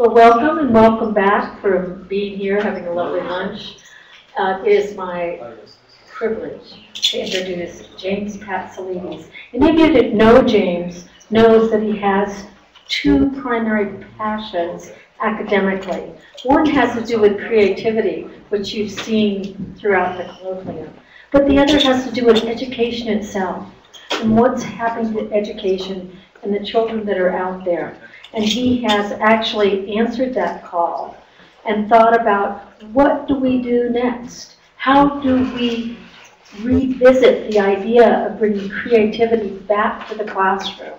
Well, welcome and welcome back for being here, having a lovely lunch. It is my privilege to introduce James Patsalides. Any of you that know James knows that he has two primary passions academically. One has to do with creativity, which you've seen throughout the colloquium, but the other has to do with education itself and what's happening to education and the children that are out there. And he has actually answered that call and thought about, what do we do next? How do we revisit the idea of bringing creativity back to the classroom?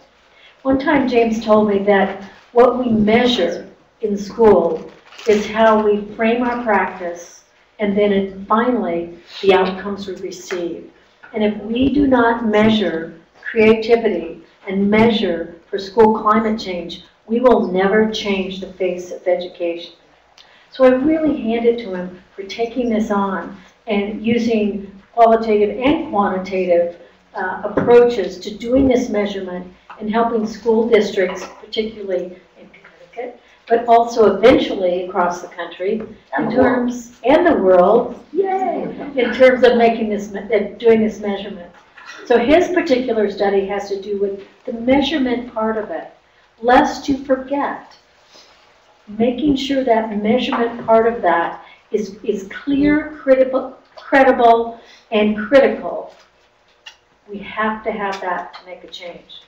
One time James told me that what we measure in school is how we frame our practice, and then finally the outcomes we receive. And if we do not measure creativity and measure for school climate change, we will never change the face of education. So I really hand it to him for taking this on and using qualitative and quantitative approaches to doing this measurement and helping school districts, particularly in Connecticut, but also eventually across the country, in terms, and the world, yay, in terms of making this, doing this measurement. So his particular study has to do with the measurement part of it. Lest you forget, making sure that measurement part of that is clear, credible, and critical. We have to have that to make a change.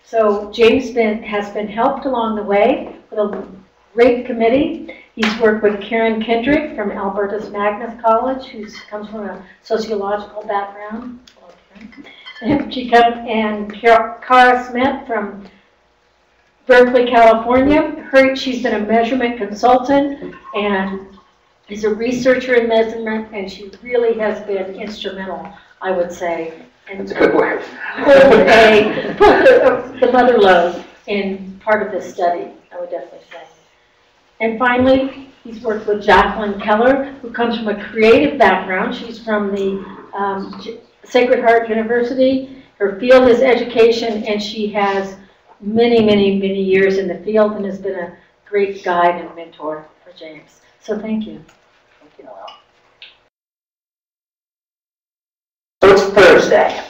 So James has been helped along the way with a great committee. He's worked with Karen Kendrick from Alberta's Magnus College, who comes from a sociological background. And Cara Smith from Berkeley, California. She's been a measurement consultant and is a researcher in measurement, and she really has been instrumental, I would say. That's a good word. Put the mother lode in part of this study, I would definitely say. And finally, he's worked with Jacqueline Keller, who comes from a creative background. She's from the Sacred Heart University. Her field is education, and she has many years in the field and has been a great guide and mentor for James. So thank you. Thank you, Noelle. So it's Thursday,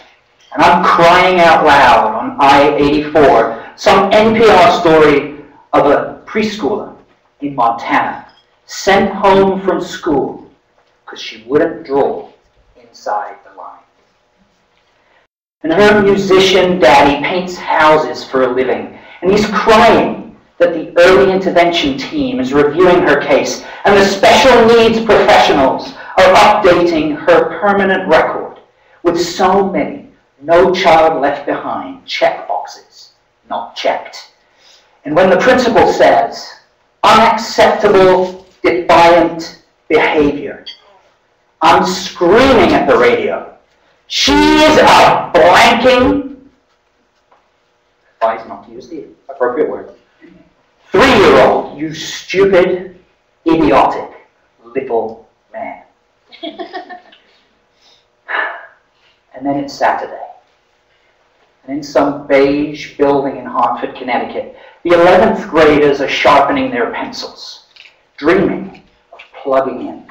and I'm crying out loud on I-84 some NPR story of a preschooler in Montana sent home from school because she wouldn't draw inside the line. And her musician daddy paints houses for a living, and he's crying that the early intervention team is reviewing her case, and the special needs professionals are updating her permanent record with so many no child left behind check boxes not checked. And when the principal says, unacceptable, defiant behavior, I'm screaming at the radio, she is a blanking, advise not to use the appropriate word, 3-year-old, you stupid, idiotic little man. And then it's Saturday. And in some beige building in Hartford, Connecticut, the 11th graders are sharpening their pencils, dreaming of plugging in,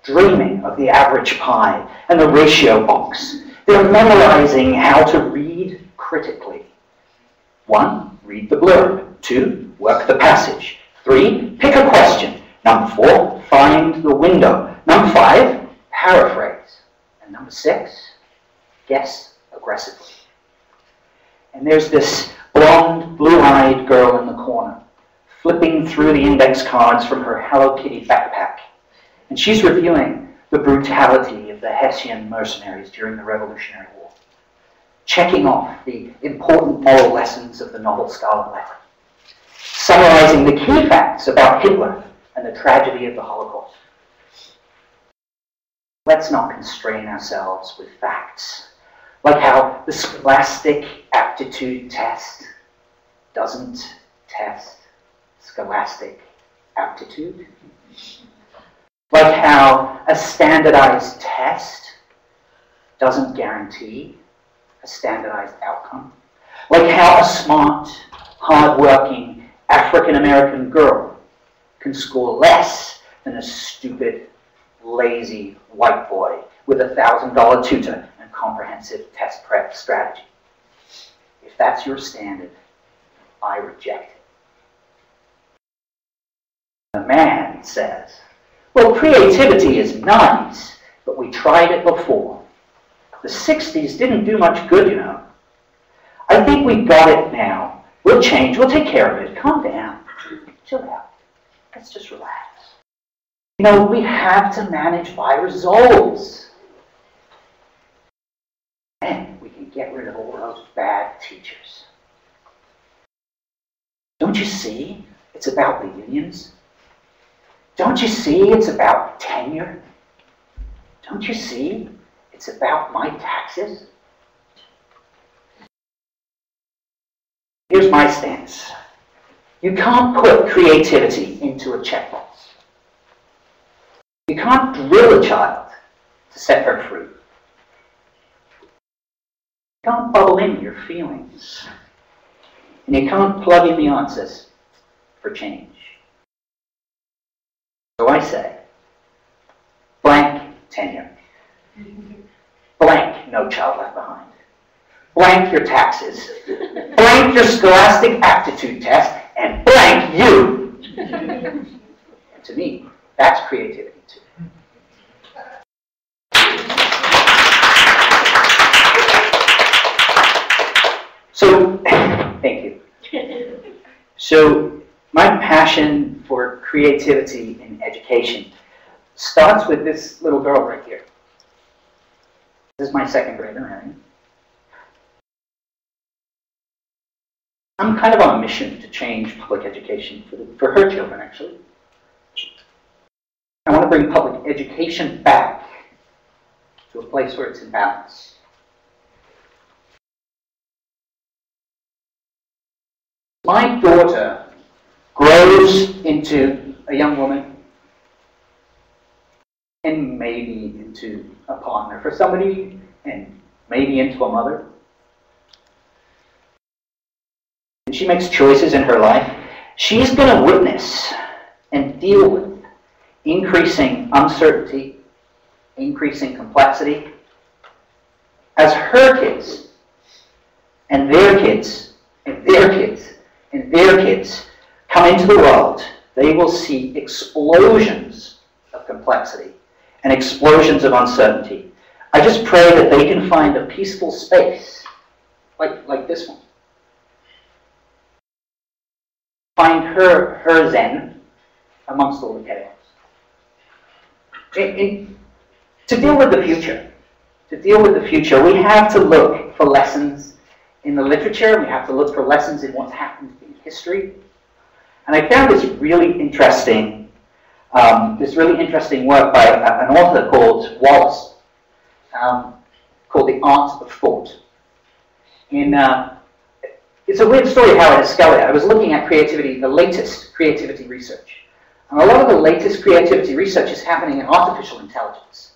dreaming of the average pie and the ratio box. They're memorizing how to read critically. 1, read the blurb. 2, work the passage. 3, pick a question. Number 4, find the window. Number 5, paraphrase. And number 6, guess aggressively. And there's this blonde, blue-eyed girl in the corner, flipping through the index cards from her Hello Kitty backpack. And she's reviewing the brutality of the Hessian mercenaries during the Revolutionary War, checking off the important moral lessons of the novel Scarlet Letter, summarizing the key facts about Hitler and the tragedy of the Holocaust. Let's not constrain ourselves with facts, like how the Scholastic Aptitude Test doesn't test scholastic aptitude. Like how a standardized test doesn't guarantee a standardized outcome. Like how a smart, hard-working African-American girl can score less than a stupid, lazy white boy with a $1,000 tutor and comprehensive test prep strategy. If that's your standard, I reject it. The man says, well, creativity is nice, but we tried it before. The 60s didn't do much good, you know. I think we got it now. We'll change, we'll take care of it. Calm down, chill out, let's just relax. You know, we have to manage by results. And we can get rid of all those bad teachers. Don't you see? It's about reunions. Don't you see? It's about tenure. Don't you see? It's about my taxes. Here's my stance. You can't put creativity into a checkbox. You can't drill a child to set her free. You can't bubble in your feelings. And you can't plug in the answers for change. So I say, blank tenure. Blank no child left behind. Blank your taxes. Blank your scholastic aptitude test. And blank you. And to me, that's creativity too. So, thank you. So, my passion for creativity in education starts with this little girl right here. This is my second grader, Harry. I'm kind of on a mission to change public education for her children, actually. I want to bring public education back to a place where it's in balance. My daughter grows into a young woman and maybe into a partner for somebody and maybe into a mother. And she makes choices in her life. She's going to witness and deal with increasing uncertainty, increasing complexity as her kids and their kids and their kids and their kids come into the world. They will see explosions of complexity and explosions of uncertainty. I just pray that they can find a peaceful space like this one. Find her zen amongst all the chaos. To deal with the future, we have to look for lessons in the literature. We have to look for lessons in what's happened in history. And I found this really interesting work by an author called Wallace, called The Art of Thought. It's a weird story how I discovered it. I was looking at creativity, the latest creativity research. And a lot of the latest creativity research is happening in artificial intelligence,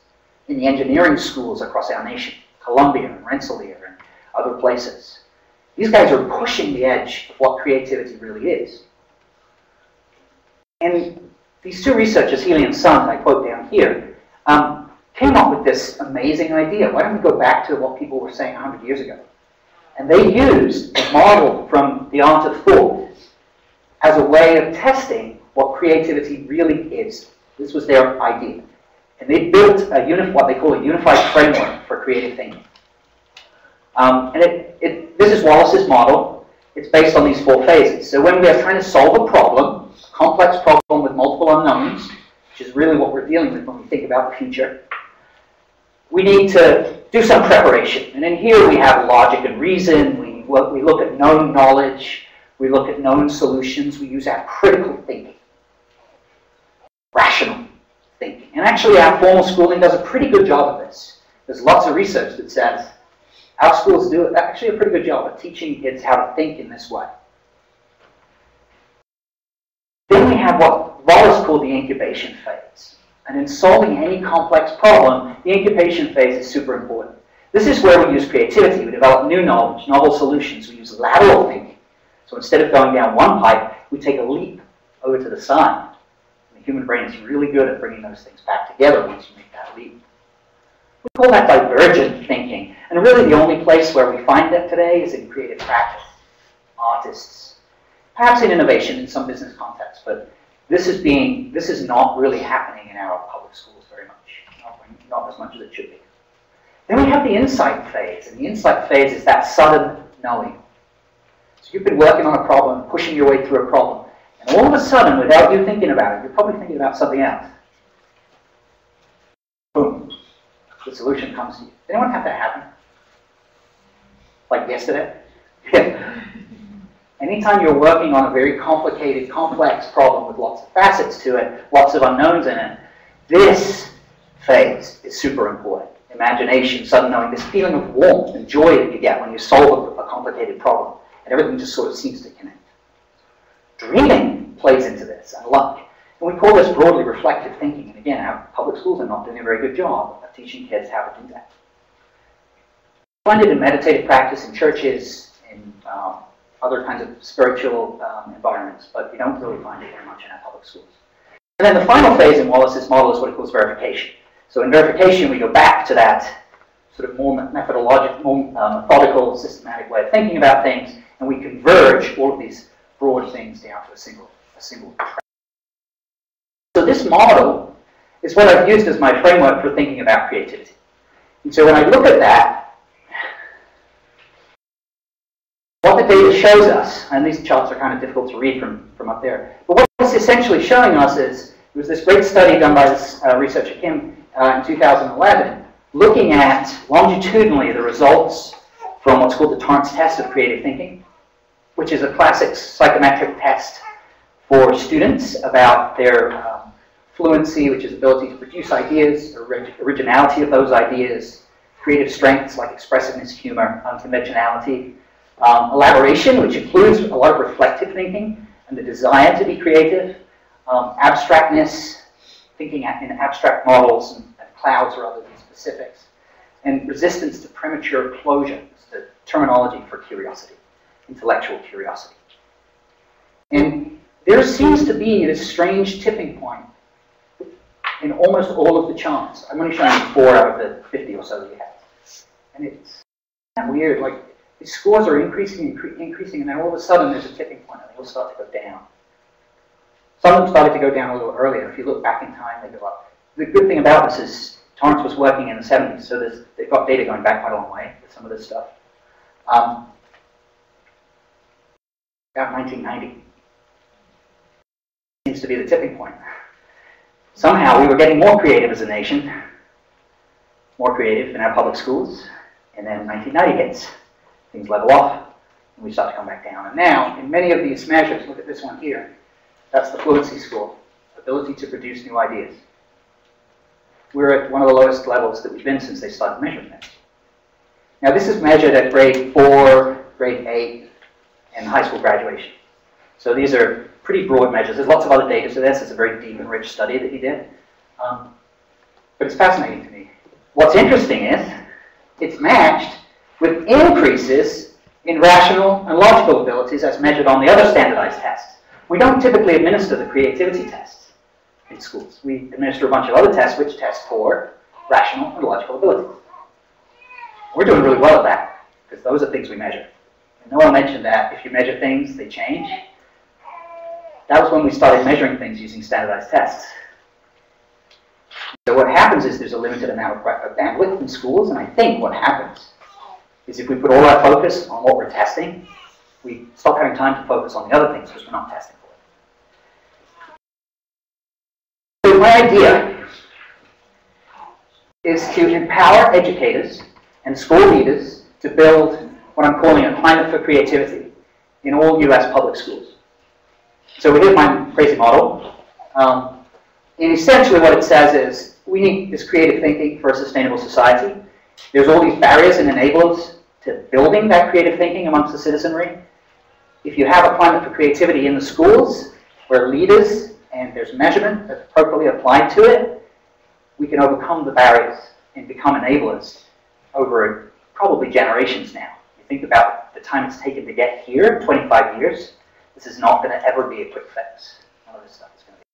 in the engineering schools across our nation, Columbia and Rensselaer and other places. These guys are pushing the edge of what creativity really is. And these two researchers, Healy and Son, I quote down here, came up with this amazing idea. Why don't we go back to what people were saying 100 years ago? And they used a model from The Art of Thought as a way of testing what creativity really is. This was their idea. And they built what they call a unified framework for creative thinking. This is Wallace's model. It's based on these 4 phases. So when we are trying to solve a problem, a complex problem with multiple unknowns, which is really what we're dealing with when we think about the future, we need to do some preparation. And in here we have logic and reason. We look at known knowledge. We look at known solutions. We use our critical thinking, rational thinking. And actually our formal schooling does a pretty good job of this. There's lots of research that says our schools do actually a pretty good job of teaching kids how to think in this way. Then we have what Wallace called the incubation phase. And in solving any complex problem, the incubation phase is super important. This is where we use creativity. We develop new knowledge, novel solutions. We use lateral thinking. So instead of going down one pipe, we take a leap over to the side. The human brain is really good at bringing those things back together once you make that leap. We call that divergent thinking. And really the only place where we find that today is in creative practice. Artists. Perhaps in innovation in some business contexts, but this is not really happening in our public schools very much. Not as much as it should be. Then we have the insight phase. And the insight phase is that sudden knowing. So you've been working on a problem, pushing your way through a problem, and all of a sudden, without you thinking about it, you're probably thinking about something else. Boom. The solution comes to you. Did anyone have that happen? Like yesterday? Anytime you're working on a very complicated, complex problem with lots of facets to it, lots of unknowns in it, this phase is super important. Imagination, sudden knowing, this feeling of warmth and joy that you get when you solve a complicated problem. And everything just sort of seems to connect. Dreaming plays into this, and luck. And we call this broadly reflective thinking. And again, our public schools are not doing a very good job of teaching kids how to do that. You find it in meditative practice, in churches, in other kinds of spiritual environments, but you don't really find it very much in our public schools. And then the final phase in Wallace's model is what he calls verification. So in verification, we go back to that sort of more methodological, more methodical, systematic way of thinking about things, and we converge all of these broad things down to a single track. So this model is what I've used as my framework for thinking about creativity. And so when I look at that, what the data shows us, and these charts are kind of difficult to read from up there, but what it's essentially showing us is, there was this great study done by this researcher Kim in 2011, looking at longitudinally the results from what's called the Torrance test of creative thinking, which is a classic psychometric test for students about their fluency, which is ability to produce ideas, originality of those ideas, creative strengths like expressiveness, humor, unconventionality, elaboration, which includes a lot of reflective thinking and the desire to be creative, abstractness, thinking in abstract models and clouds rather than specifics, and resistance to premature closure, the terminology for curiosity, intellectual curiosity. And there seems to be this strange tipping point in almost all of the charts. I'm only showing you 4 out of the 50 or so that you have. And it's kind of weird, like the scores are increasing, and then all of a sudden there's a tipping point and they all start to go down. Some of them started to go down a little earlier. If you look back in time, they go up. The good thing about this is Torrance was working in the 70s, so they've got data going back quite a long way with some of this stuff. About 1990 seems to be the tipping point. Somehow we were getting more creative as a nation, more creative in our public schools, and then 1990 hits. Things level off, and we start to come back down. And now, in many of these measures, look at this one here. That's the fluency score, ability to produce new ideas. We're at one of the lowest levels that we've been since they started measuring this. Now, this is measured at grade 4, grade 8, and high school graduation. So these are pretty broad measures. There's lots of other data to this. It's a very deep and rich study that he did. But it's fascinating to me. What's interesting is it's matched with increases in rational and logical abilities as measured on the other standardized tests. We don't typically administer the creativity tests in schools. We administer a bunch of other tests which test for rational and logical abilities. We're doing really well at that because those are things we measure. And no one mentioned that if you measure things, they change. That was when we started measuring things using standardized tests. So what happens is there's a limited amount of bandwidth in schools, and I think what happens is if we put all our focus on what we're testing, we stop having time to focus on the other things because we're not testing for it. So my idea is to empower educators and school leaders to build what I'm calling a climate for creativity in all US public schools. So here's my crazy model. And essentially what it says is we need this creative thinking for a sustainable society. There's all these barriers and enablers to building that creative thinking amongst the citizenry. If you have a climate for creativity in the schools where leaders and there's measurement that's appropriately applied to it, we can overcome the barriers and become enablers over probably generations now. You think about the time it's taken to get here, 25 years, this is not going to ever be a quick fix. None of this stuff is going to be.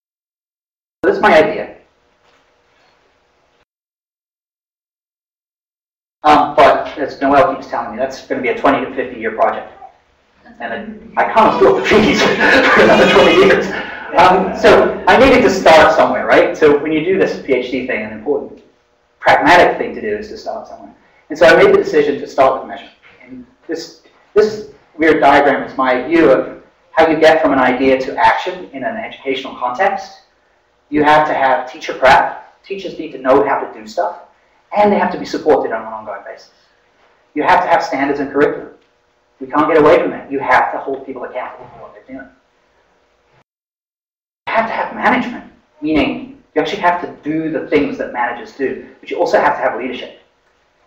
that's my idea. But as Noel keeps telling me, that's going to be a 20 to 50 year project. And I can't afford the fees for another 20 years. So I needed to start somewhere, right? So when you do this PhD thing, an important pragmatic thing to do is to start somewhere. And so I made the decision to start with measurement. And this weird diagram is my view of how you get from an idea to action in an educational context. You have to have teacher prep. Teachers need to know how to do stuff. And they have to be supported on an ongoing basis. You have to have standards and curriculum. We can't get away from it. You have to hold people accountable for what they're doing. You have to have management, meaning you actually have to do the things that managers do, but you also have to have leadership,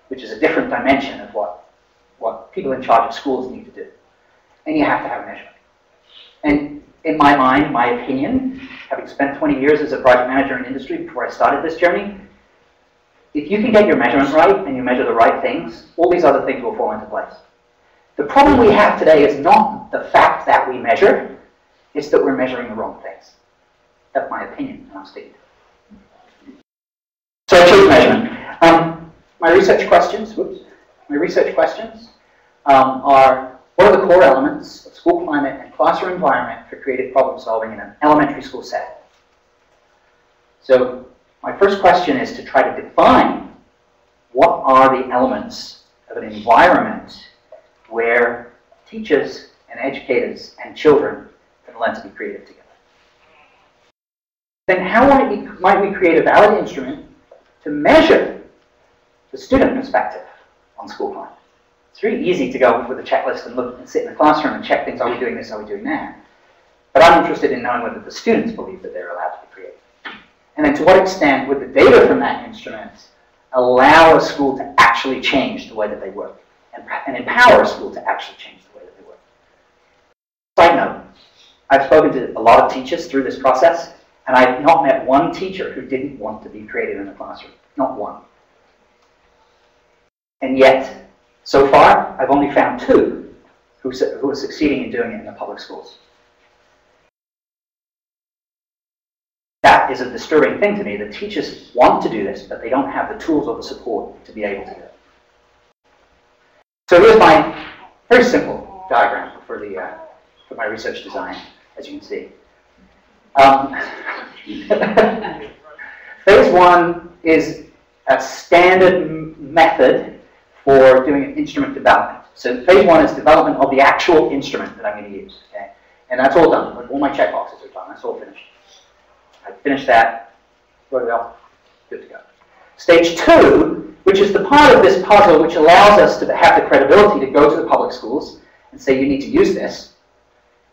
which is a different dimension of what people in charge of schools need to do. And you have to have measurement. And in my mind, my opinion, having spent 20 years as a project manager in industry before I started this journey, if you can get your measurement right and you measure the right things, all these other things will fall into place. The problem we have today is not the fact that we measure, it's that we're measuring the wrong things. That's my opinion, and I'm sticking to it. So I chose measurement. My research questions are, what are the core elements of school climate and classroom environment for creative problem solving in an elementary school setting? So my first question is to try to define what are the elements of an environment where teachers and educators and children can learn to be creative together. Then how might we create a valid instrument to measure the student perspective on school climate? It's really easy to go with a checklist and look and sit in the classroom and check things, are we doing this, are we doing that? But I'm interested in knowing whether the students believe that they're allowed to be creative. And then to what extent would the data from that instrument allow a school to actually change the way that they work and empower a school to actually change the way that they work. Side note, I've spoken to a lot of teachers through this process, and I've not met one teacher who didn't want to be creative in the classroom. Not one. And yet, so far, I've only found 2 who are succeeding in doing it in the public schools. That is a disturbing thing to me. The teachers want to do this, but they don't have the tools or the support to be able to do it. So here's my very simple diagram for my research design, as you can see. Phase 1 is a standard method for doing instrument development. So phase 1 is development of the actual instrument that I'm going to use. Okay? And that's all done. All my checkboxes are done. That's all finished. I finished that, wrote it up, good to go. Stage 2, which is the part of this puzzle which allows us to have the credibility to go to the public schools and say you need to use this,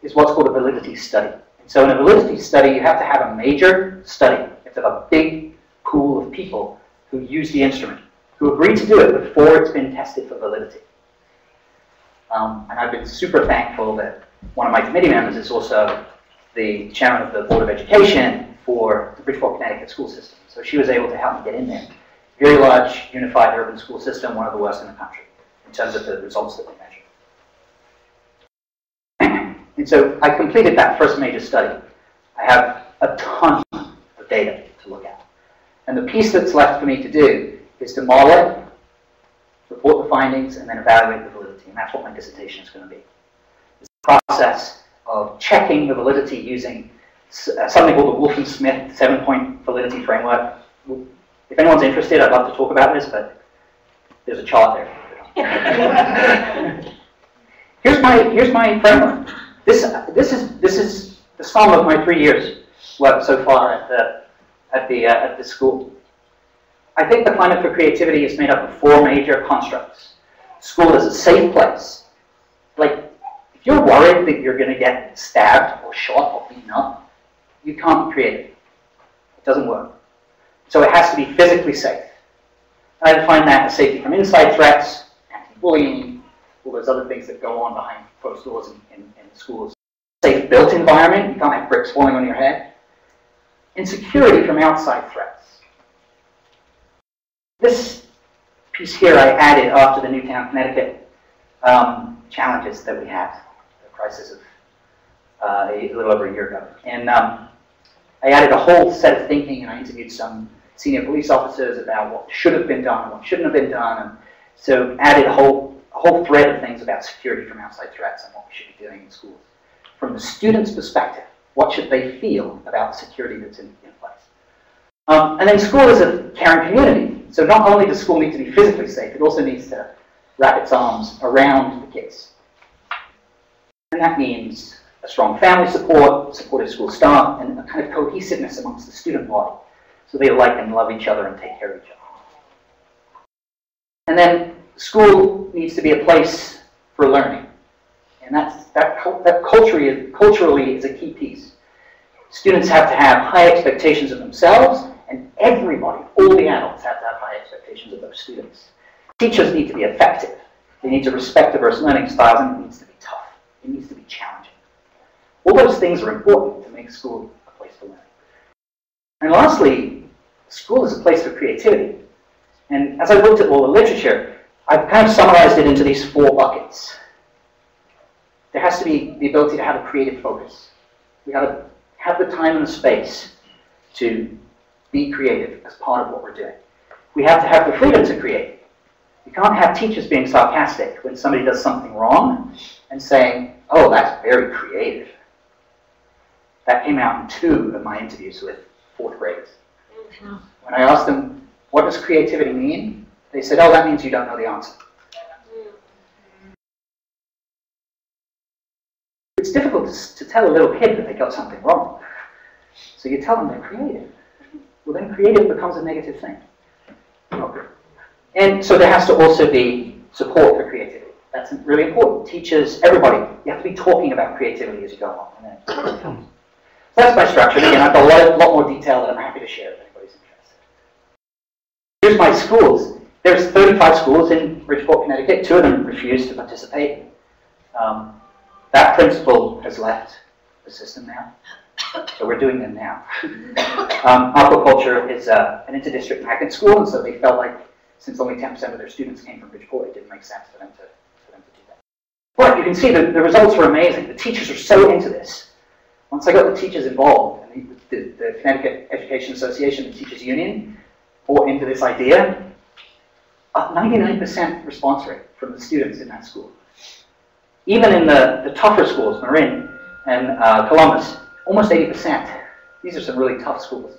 is what's called a validity study. And so in a validity study, you have to have a major study. You have to have a big pool of people who use the instrument, who agree to do it before it's been tested for validity. And I've been super thankful that one of my committee members is also the chairman of the Board of Education for the Bridgeport, Connecticut school system. So she was able to help me get in there. Very large, unified urban school system, one of the worst in the country, in terms of the results that we measure. And so I completed that first major study. I have a ton of data to look at. And the piece that's left for me to do is to model it, report the findings, and then evaluate the validity. And that's what my dissertation is going to be. It's the process of checking the validity using something called the Wolf-Smith 7-point validity framework. If anyone's interested, I'd love to talk about this, but there's a chart there. Here's my framework. This is the sum of my 3 years work so far at the school. I think the climate for creativity is made up of 4 major constructs. School is a safe place. Like, if you're worried that you're going to get stabbed or shot or beaten up, you can't be creative. It doesn't work. So it has to be physically safe. I define that as safety from inside threats, anti-bullying, all those other things that go on behind closed doors in schools. Safe built environment, you can't have bricks falling on your head. And security from outside threats. This piece here I added after the Newtown, Connecticut challenges that we had, the crisis of a little over a year ago. And I added a whole set of thinking, and I interviewed some senior police officers about what should have been done and what shouldn't have been done, and so added a whole thread of things about security from outside threats and what we should be doing in schools. From the student's perspective, what should they feel about the security that's in place? And then school is a caring community. So not only does school need to be physically safe, it also needs to wrap its arms around the kids. And that means a strong family support, supportive school staff, and a kind of cohesiveness amongst the student body, so they like and love each other and take care of each other. And then school needs to be a place for learning. And that culturally is a key piece. Students have to have high expectations of themselves, and everybody, all the adults, have to have high expectations of those students. Teachers need to be effective. They need to respect diverse learning styles, and it needs to be tough. It needs to be challenging. All those things are important to make school a place for learning. And lastly, school is a place for creativity. And as I looked at all the literature, I've kind of summarized it into these 4 buckets. There has to be the ability to have a creative focus. We got to have the time and the space to be creative as part of what we're doing. We have to have the freedom to create. You can't have teachers being sarcastic when somebody does something wrong and saying, oh, that's very creative. That came out in 2 of my interviews with 4th graders. When I asked them, what does creativity mean? They said, oh, that means you don't know the answer. It's difficult to tell a little kid that they got something wrong. So you tell them they're creative. Well, then creative becomes a negative thing. Okay. And so there has to also be support for creativity. That's really important. Teachers, everybody, you have to be talking about creativity as you go along. So that's my structure. Again, I've got a lot more detail that I'm happy to share if anybody's interested. Here's my schools. There's 35 schools in Bridgeport, Connecticut. 2 of them refused to participate. That principal has left the system now, so we're doing them now. Aquaculture is an inter-district magnet school, and so they felt like since only 10% of their students came from Bridgeport, it didn't make sense for them to do that. But you can see that the results were amazing. The teachers are so into this. Once I got the teachers involved, and the Connecticut Education Association, the Teachers Union, bought into this idea, a 99% response rate from the students in that school. Even in the tougher schools, Marin and Columbus, almost 80%. These are some really tough schools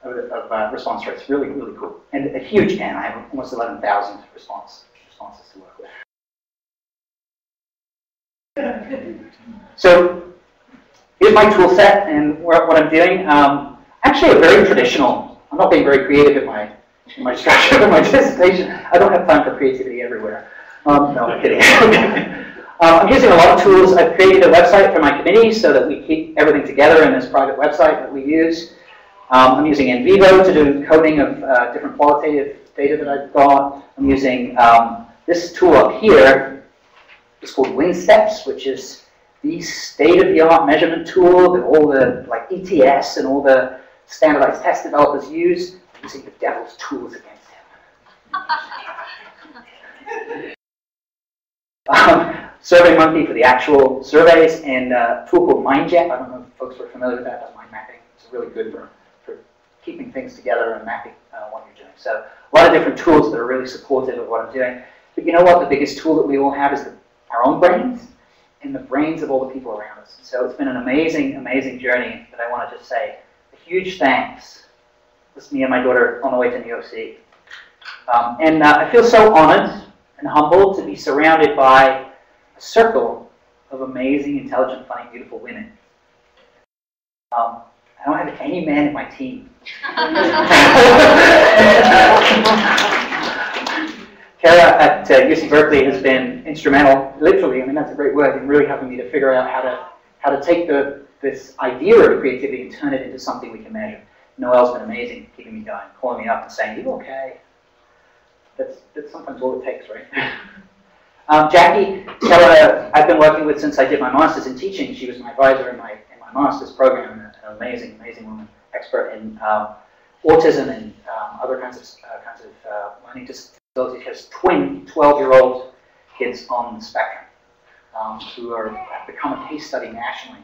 of response rates. Really, really cool. And a huge N. I have almost 11,000 responses to work with. So here's my tool set and what I'm doing. Actually, a very traditional. I'm not being very creative in my structure of my dissertation. I don't have time for creativity everywhere. No, I'm kidding. I'm using a lot of tools. I've created a website for my committee so that we keep everything together in this private website that we use. I'm using NVivo to do coding of different qualitative data that I've got. I'm using this tool up here. It's called WinSteps, which is the state-of-the-art measurement tool that all the ETS and all the standardized test developers use. Using the devil's tools against him. SurveyMonkey for the actual surveys, and a tool called MindJet. I don't know if folks are familiar with that. That's mind mapping. It's really good for keeping things together and mapping what you're doing. So a lot of different tools that are really supportive of what I'm doing. But you know what? The biggest tool that we all have is our own brains and the brains of all the people around us. So it's been an amazing, amazing journey that I want to just say a huge thanks. This is me and my daughter on the way to New York City. And I feel so honored and humbled to be surrounded by a circle of amazing, intelligent, funny, beautiful women. I don't have any men in my team. Kara at UC Berkeley has been instrumental, literally, I mean that's a great word, in really helping me to figure out how to take this idea of creativity and turn it into something we can measure. Noelle's been amazing, keeping me going, calling me up and saying, "You okay?" That's sometimes all it takes, right? Jackie Keller, I've been working with since I did my master's in teaching. She was my advisor in my master's program, and an amazing, amazing woman, expert in autism and other kinds of learning disabilities. She has twin 12-year-old kids on the spectrum who have become a case study nationally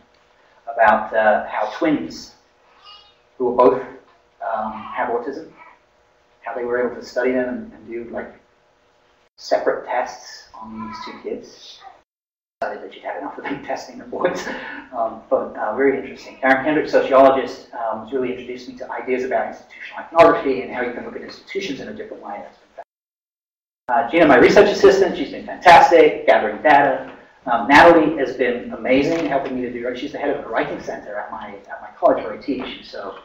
about how twins who were both have autism, how they were able to study them and do like separate tests on these two kids. I decided that you'd had enough of them testing the boys, but very interesting. Karen Kendrick, sociologist, was really introduced me to ideas about institutional ethnography and how you can look at institutions in a different way. That's been fantastic. Gina, my research assistant, she's been fantastic, gathering data. Natalie has been amazing, helping me to do. She's the head of the writing center at my college where I teach, so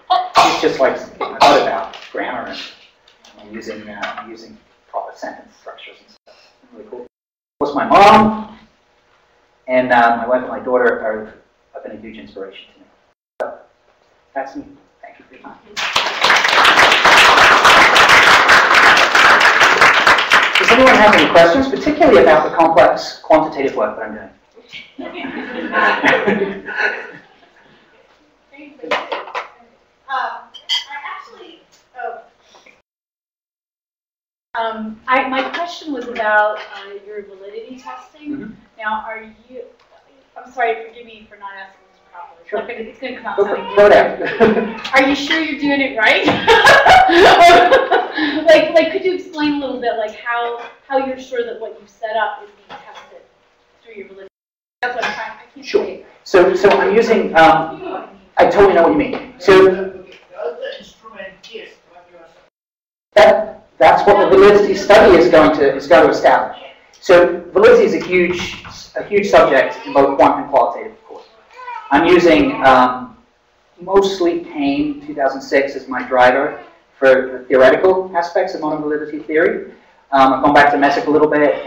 she's just like getting my butt about grammar and using proper sentence structures and stuff. Really cool. Of course, my mom and my wife and my daughter have been a huge inspiration to me. So that's me. Thank you for your time. Does anyone have any questions, particularly about the complex quantitative work that I'm doing? My question was about your validity testing. Mm-hmm. Now, I'm sorry, forgive me for not asking this properly. Sure. It's going to come out Go sounding for it. Are you sure you're doing it right? like, could you explain a little bit, like how you're sure that what you set up is being tested through your validity? That's what I'm trying. I can't Sure. say. So I'm using. I totally know what you mean. So that's what the validity study is going to establish. So validity is a huge subject in both quant and qualitative, of course. I'm using mostly Kane 2006 as my driver for the theoretical aspects of modern validity theory. I've gone back to Messick a little bit,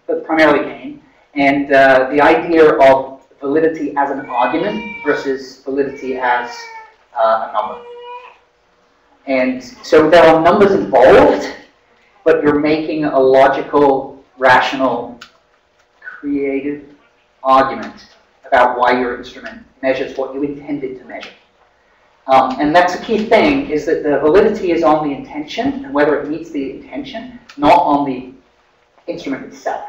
but primarily Kane. And the idea of validity as an argument versus validity as a number. And so there are numbers involved, but you're making a logical, rational, creative argument about why your instrument measures what you intended to measure. And that's a key thing, is that the validity is on the intention and whether it meets the intention, not on the instrument itself.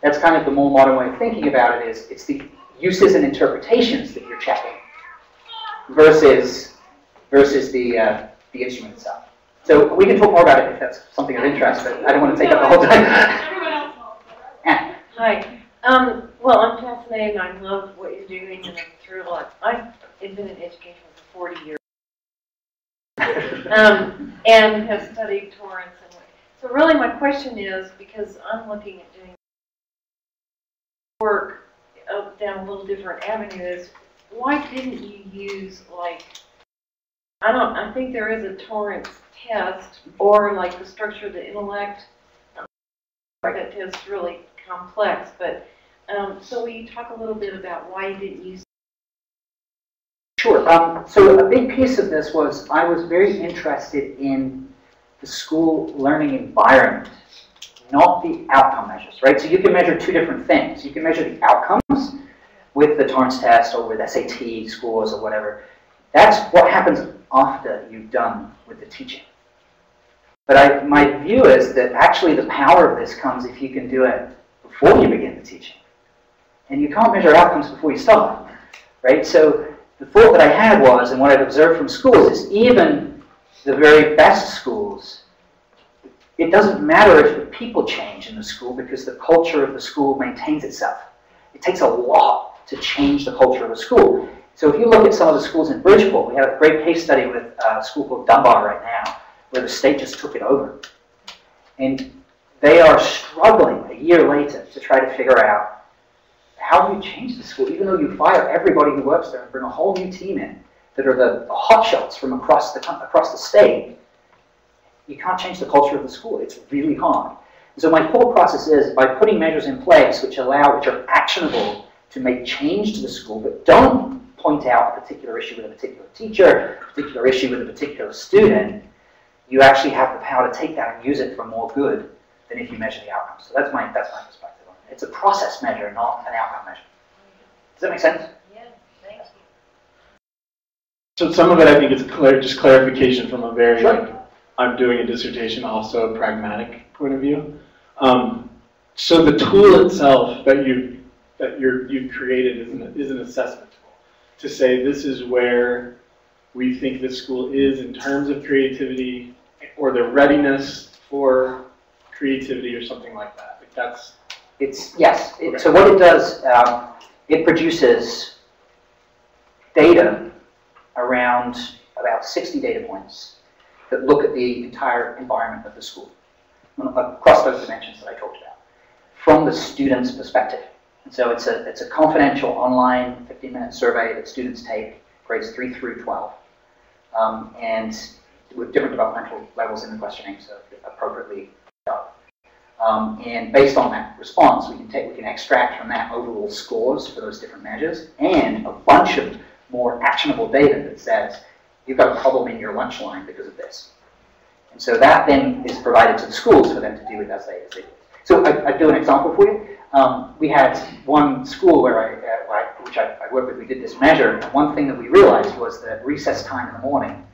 That's kind of the more modern way of thinking about it, is it's the uses and interpretations that you're checking versus the instrument itself. So we can talk more about it if that's something of interest, but I don't want to take up the whole time. Everyone else. Hi. Well, I'm fascinated and I love what you're doing and I'm thrilled. I've been in education for 40 years and have studied torrents. So really my question is, because I'm looking at doing work down a little different avenues, why didn't you use, like, I think there is a torrance test, or like the structure of the intellect, that is really complex, but so will you talk a little bit about why you didn't use? Sure. So a big piece of this was I was very interested in the school learning environment, not the outcome measures, right? So you can measure two different things. You can measure the outcomes with the torrance test or with SAT scores or whatever. That's what happens after you've done with the teaching. But my view is that actually the power of this comes if you can do it before you begin the teaching. And you can't measure outcomes before you start, right? So the thought that I had was, and what I've observed from schools, is even the very best schools, it doesn't matter if the people change in the school because the culture of the school maintains itself. It takes a lot to change the culture of a school. So if you look at some of the schools in Bridgeport, we have a great case study with a school called Dunbar right now, where the state just took it over. And they are struggling a year later to try to figure out, how do you change the school? Even though you fire everybody who works there and bring a whole new team in that are the hotshots from across the state, you can't change the culture of the school. It's really hard. And so my thought process is, by putting measures in place which are actionable to make change to the school, but don't point out a particular issue with a particular teacher, a particular issue with a particular student, you actually have the power to take that and use it for more good than if you measure the outcomes. So that's my perspective on it. It's a process measure, not an outcome measure. Does that make sense? Yeah, thank you. So some of it, I think, is just clarification from a very, Sure. I'm doing a dissertation, also a pragmatic point of view. So the tool itself that you've created is an assessment tool to say this is where we think this school is in terms of creativity or their readiness for creativity or something like that? Like that's... Yes. Okay. So what it does, it produces data around about 60 data points that look at the entire environment of the school, across those dimensions that I talked about, from the student's perspective. And so it's a confidential online 15-minute survey that students take, grades 3 through 12, and with different developmental levels in the questioning, so appropriately done. And based on that response, we can extract from that overall scores for those different measures and a bunch of more actionable data that says you've got a problem in your lunch line because of this. And so that then is provided to the schools for them to do with as they do. So I do an example for you. We had one school where which I worked with, we did this measure, and one thing that we realized was that recess time in the morning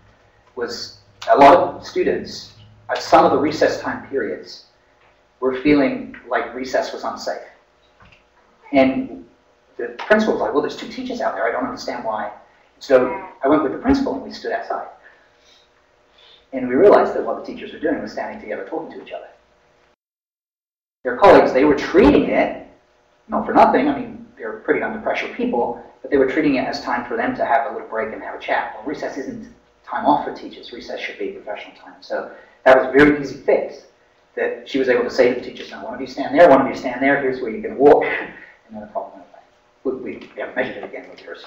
was a lot of students, at some of the recess time periods, were feeling like recess was unsafe. And the principal was like, well, there's 2 teachers out there, I don't understand why. So I went with the principal and we stood outside. And we realized that what the teachers were doing was standing together talking to each other. Their colleagues, they were treating it, not for nothing, I mean, they're pretty under pressure people, but they were treating it as time for them to have a little break and have a chat. Well, recess isn't time off for teachers, recess should be professional time. So that was a very easy fix, that she was able to say to the teachers, now one of you stand there, one of you stand there, here's where you can walk, and then the problem went away. We haven't measured it again with yours.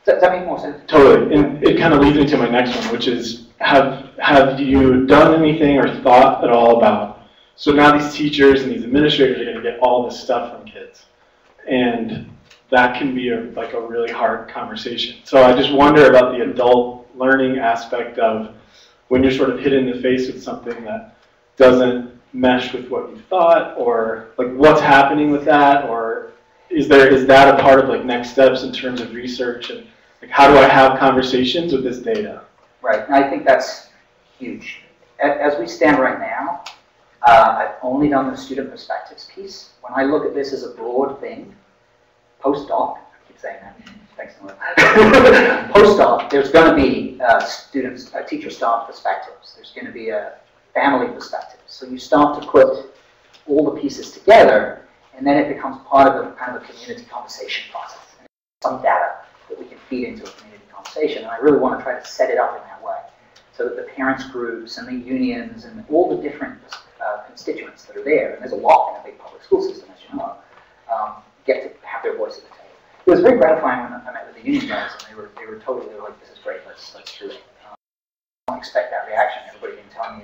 Does that make more sense? Totally, and it kind of leads me to my next one, which is, have you done anything or thought at all about, so now these teachers and these administrators are going to get all this stuff from kids, and that can be like a really hard conversation. So I just wonder about the adult learning aspect of when you're sort of hit in the face with something that doesn't mesh with what you thought, or like what's happening with that, or is that a part of like next steps in terms of research, and like how do I have conversations with this data? Right, and I think that's huge. As we stand right now, I've only done the student perspectives piece. When I look at this as a broad thing, post-doc, I keep saying that, thanks so much. Post-doc, there's going to be teacher staff perspectives. There's going to be a family perspective. So you start to put all the pieces together, and then it becomes part of a kind of a community conversation process. And some data that we can feed into a community conversation, and I really want to try to set it up in that way, so that the parents groups and the unions and all the different constituents that are there, and there's a lot in a big public school system, as you know, get to have their voice at the table. It was very gratifying when I met with the union guys, and they were totally like, this is great, let's do it. I don't expect that reaction. Everybody can tell me,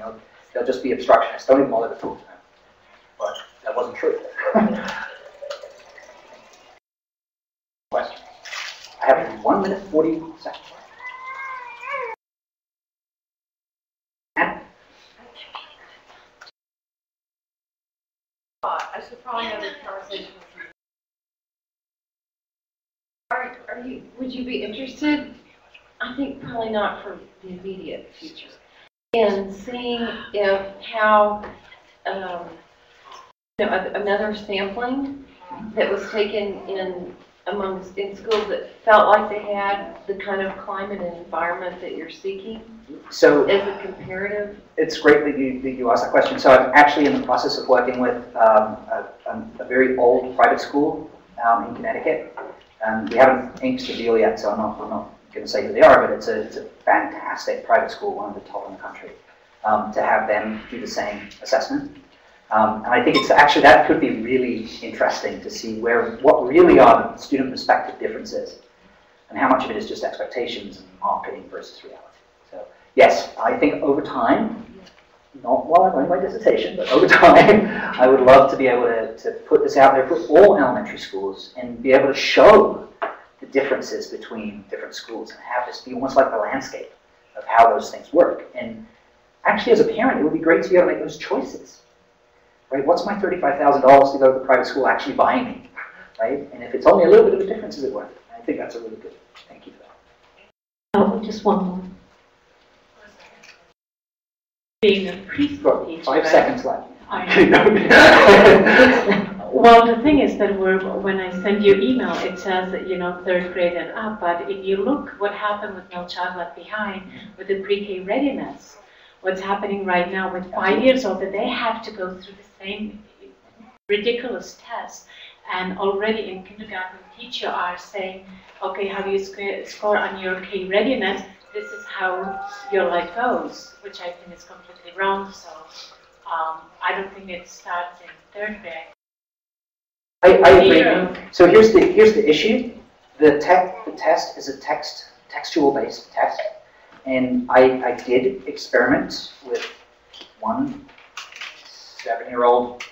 they'll just be obstructionists, don't even bother to talk to them. But that wasn't true. Question. I have 1 minute 40 seconds. I should probably have this conversation with you. Would you be interested? I think probably not for the immediate future. And seeing how another sampling that was taken in schools that felt like they had the kind of climate and environment that you're seeking, so as a comparative. It's great that you asked that question. So I'm actually in the process of working with a very old private school in Connecticut. We haven't inked the deal yet, so I'm not going to say who they are, but it's a fantastic private school, one of the top in the country, to have them do the same assessment. And I think it's actually, that could be really interesting to see what really are the student perspective differences, and how much of it is just expectations and marketing versus reality. So yes, I think over time, not while I'm running my dissertation, but over time, I would love to be able to put this out there for all elementary schools and be able to show the differences between different schools and have this be almost like the landscape of how those things work. And actually, as a parent, it would be great to be able to make those choices. Right? What's my $35,000 to go to the private school actually buying me? Right? And if it's only a little bit of a difference, is it worth it? I think that's a really good. Thank you for that. Oh, just one more. Being a preschool teacher. 5 seconds left. I know. Well, the thing is that when I send you email, it says that, third grade and up, but if you look what happened with No Child Left Behind, with the pre-K readiness, what's happening right now with 5 years old, that they have to go through the same ridiculous test. And already in kindergarten, teachers are saying, okay, how do you score on your K readiness? This is how your life goes, which I think is completely wrong. So I don't think it starts in third grade. I agree. So here's the issue. The test is a textual-based test, and I did experiment with one 7-year-old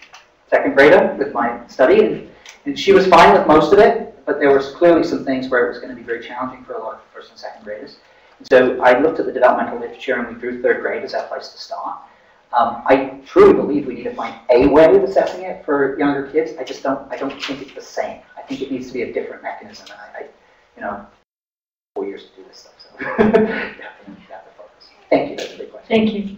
second grader with my study, and she was fine with most of it, but there was clearly some things where it was going to be very challenging for a lot of first and second graders. And so I looked at the developmental literature, and we drew third grade as our place to start. I truly believe we need to find a way of assessing it for younger kids. I don't think it's the same. I think it needs to be a different mechanism, and 4 years to do this stuff, so you have to focus. Thank you, that's a big question. Thank you.